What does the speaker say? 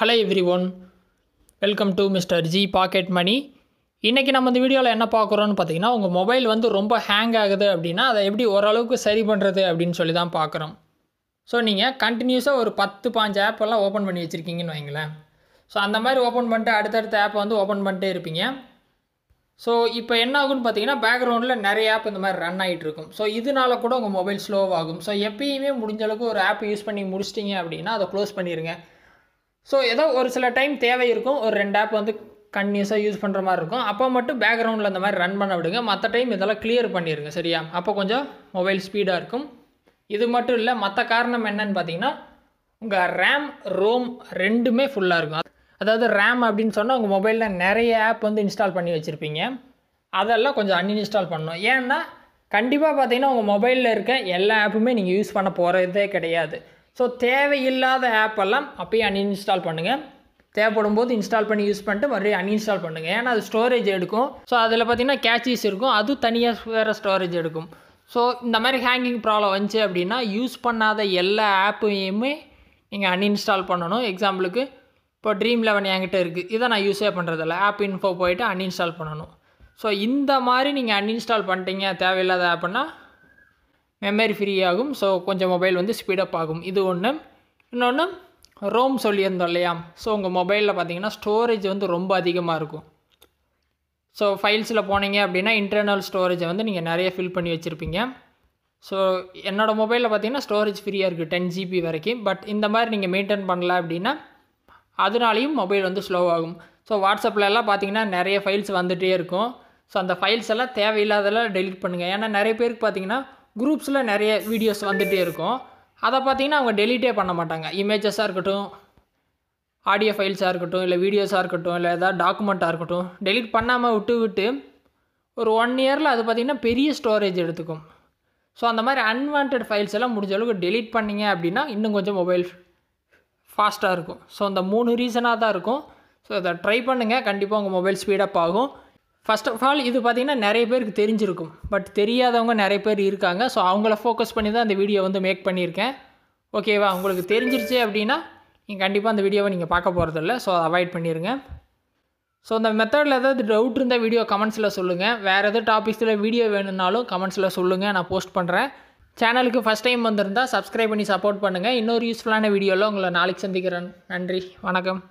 Hello everyone, welcome to Mr. G Pocket Money. இன்றைக்கி நம்ம இந்த வீடியோவில் என்ன பார்க்குறோன்னு பார்த்தீங்கன்னா, உங்கள் மொபைல் வந்து ரொம்ப ஹேங் ஆகுது அப்படின்னா அதை எப்படி ஓரளவுக்கு சரி பண்ணுறது அப்படின்னு சொல்லி தான் பார்க்குறோம். ஸோ நீங்கள் கண்டினியூஸாக ஒரு 10-15 ஆப்பெல்லாம் ஓப்பன் பண்ணி வச்சுருக்கீங்கன்னு வைங்களேன். ஸோ அந்த மாதிரி ஓப்பன் பண்ணிட்டு அடுத்தடுத்த ஆப்பை வந்து ஓப்பன் பண்ணிட்டே இருப்பீங்க. ஸோ இப்போ என்ன ஆகுன்னு பார்த்தீங்கன்னா, பேக்ரவுண்டில் நிறைய ஆப் இந்த மாதிரி ரன் ஆகிட்டு இருக்கும். ஸோ இதனால கூட உங்கள் மொபைல் ஸ்லோவாகும். ஸோ எப்பயுமே முடிஞ்ச அளவுக்கு ஒரு ஆப் யூஸ் பண்ணி முடிச்சிட்டிங்க அப்படின்னா அதை க்ளோஸ் பண்ணிடுங்க. ஸோ ஏதோ ஒரு சில டைம் தேவை இருக்கும், ஒரு 2 ஆப் வந்து கண்டினியூஸாக யூஸ் பண்ணுற மாதிரி இருக்கும். அப்போ மட்டும் பேக்ரவுண்டில் அந்த மாதிரி ரன் பண்ண விடுங்க. மற்ற டைம் இதெல்லாம் கிளியர் பண்ணிடுங்க, சரியா? அப்போ கொஞ்சம் மொபைல் ஸ்பீடாக இருக்கும். இது மட்டும் இல்லை, மற்ற காரணம் என்னன்னு பார்த்தீங்கன்னா, உங்கள் ரேம் ரோம் ரெண்டுமே ஃபுல்லாக இருக்கும். அதாவது ரேம் அப்படின்னு சொன்னால் உங்கள் மொபைலில் நிறைய ஆப் வந்து இன்ஸ்டால் பண்ணி வச்சுருப்பீங்க. அதெல்லாம் கொஞ்சம் அன்இன்ஸ்டால் பண்ணணும். ஏன்னா கண்டிப்பாக பார்த்தீங்கன்னா உங்கள் மொபைலில் இருக்க எல்லா ஆப்புமே நீங்கள் யூஸ் பண்ண போகிறதே கிடையாது. ஸோ தேவையில்லாத ஆப்பெல்லாம் அப்போயே அன்இன்ஸ்டால் பண்ணுங்கள். தேவைப்படும் போது இன்ஸ்டால் பண்ணி யூஸ் பண்ணிட்டு மறுபடியும் அன்இன்ஸ்டால் பண்ணுங்கள். ஏன்னா அது ஸ்டோரேஜ் எடுக்கும். ஸோ அதில் பார்த்திங்கன்னா கேட்சஸ் இருக்கும், அது தனியாக வேறு ஸ்டோரேஜ் எடுக்கும். ஸோ இந்த மாதிரி ஹேங்கிங் ப்ராப்ளம் வந்துச்சு அப்படின்னா யூஸ் பண்ணாத எல்லா ஆப்பையுமே நீங்கள் அன்இன்ஸ்டால் பண்ணணும். எக்ஸாம்பிளுக்கு இப்போ Dream11 என்கிட்ட இருக்குது, இதை நான் யூஸே பண்ணுறதில்ல. ஆப் இன்ஃபோ போயிட்டு அன்இன்ஸ்டால் பண்ணணும். ஸோ இந்த மாதிரி நீங்கள் அன்இன்ஸ்டால் பண்ணிட்டீங்க தேவையில்லாத ஆப்புன்னா மெமரி ஃப்ரீ ஆகும். ஸோ கொஞ்சம் மொபைல் வந்து ஸ்பீடப் ஆகும். இது ஒன்று. இன்னொன்று, ரோம் சொல்லியிருந்தோம் இல்லையா? ஸோ உங்கள் மொபைலில் பார்த்தீங்கன்னா ஸ்டோரேஜ் வந்து ரொம்ப அதிகமாக இருக்கும். ஸோ ஃபைல்ஸில் போனீங்க அப்படின்னா இன்டர்னல் ஸ்டோரேஜை வந்து நீங்கள் நிறைய ஃபில் பண்ணி வச்சுருப்பீங்க. ஸோ என்னோடய மொபைலில் பார்த்தீங்கன்னா ஸ்டோரேஜ் ஃப்ரீயாக இருக்குது 10 GB வரைக்கும். பட் இந்த மாதிரி நீங்கள் மெயின்டைன் பண்ணல அப்படின்னா அதனாலையும் மொபைல் வந்து ஸ்லோவாகும். ஸோ வாட்ஸ்அப்லலாம் பார்த்தீங்கன்னா நிறைய ஃபைல்ஸ் வந்துகிட்டே இருக்கும். ஸோ அந்த ஃபைல்ஸ் எல்லாம் தேவையில்லாதெல்லாம் டெலிட் பண்ணுங்கள். ஏன்னா நிறைய பேருக்கு பார்த்தீங்கன்னா குரூப்ஸில் நிறைய வீடியோஸ் வந்துகிட்டே இருக்கும். அதை பார்த்தீங்கன்னா அவங்க டெலிட்டே பண்ண மாட்டாங்க. இமேஜஸாக இருக்கட்டும், ஆடியோ ஃபைல்ஸாக இருக்கட்டும், இல்லை வீடியோஸாக இருக்கட்டும், இல்லை ஏதாவது டாக்குமெண்ட்டாக இருக்கட்டும், டெலிட் பண்ணாமல் விட்டு ஒரு 1 இயரில் அது பார்த்திங்கன்னா பெரிய ஸ்டோரேஜ் எடுத்துக்கும். ஸோ அந்த மாதிரி அன்வான்ட் ஃபைல்ஸ் எல்லாம் முடிஞ்ச அளவுக்கு டெலிட் பண்ணிங்க அப்படின்னா இன்னும் கொஞ்சம் மொபைல் ஃபாஸ்ட்டாக இருக்கும். ஸோ அந்த 3 ரீசனாக தான் இருக்கும். ஸோ இதை ட்ரை பண்ணுங்கள், கண்டிப்பாக உங்கள் மொபைல் ஸ்பீடப் ஆகும். ஃபர்ஸ்ட் ஆஃப் ஆல் இது பார்த்திங்கன்னா நிறைய பேருக்கு தெரிஞ்சிருக்கும், பட் தெரியாதவங்க நிறைய பேர் இருக்காங்க. ஸோ அவங்கள ஃபோக்கஸ் பண்ணி தான் இந்த வீடியோ வந்து மேக் பண்ணியிருக்கேன். ஓகேவா? உங்களுக்கு தெரிஞ்சிருச்சு அப்படின்னா நீங்கள் கண்டிப்பாக அந்த வீடியோவை நீங்கள் பார்க்க போகிறதில்ல. ஸோ அதை அவாய்ட் பண்ணிடுங்க. ஸோ இந்த மெத்தடில் ஏதாவது டவுட் இருந்தால் வீடியோ கமெண்ட்ஸில் சொல்லுங்கள். வேறு எதாவது டாபிக்ஸில் வீடியோ வேணும்னாலும் கமெண்ட்ஸில் சொல்லுங்கள், நான் போஸ்ட் பண்ணுறேன். சேனலுக்கு ஃபஸ்ட் டைம் வந்திருந்தால் சப்ஸ்கிரைப் பண்ணி சப்போர்ட் பண்ணுங்கள். இன்னொரு யூஸ்ஃபுல்லான வீடியோவில் உங்களை நாளைக்கு சந்திக்கிறேன். நன்றி, வணக்கம்.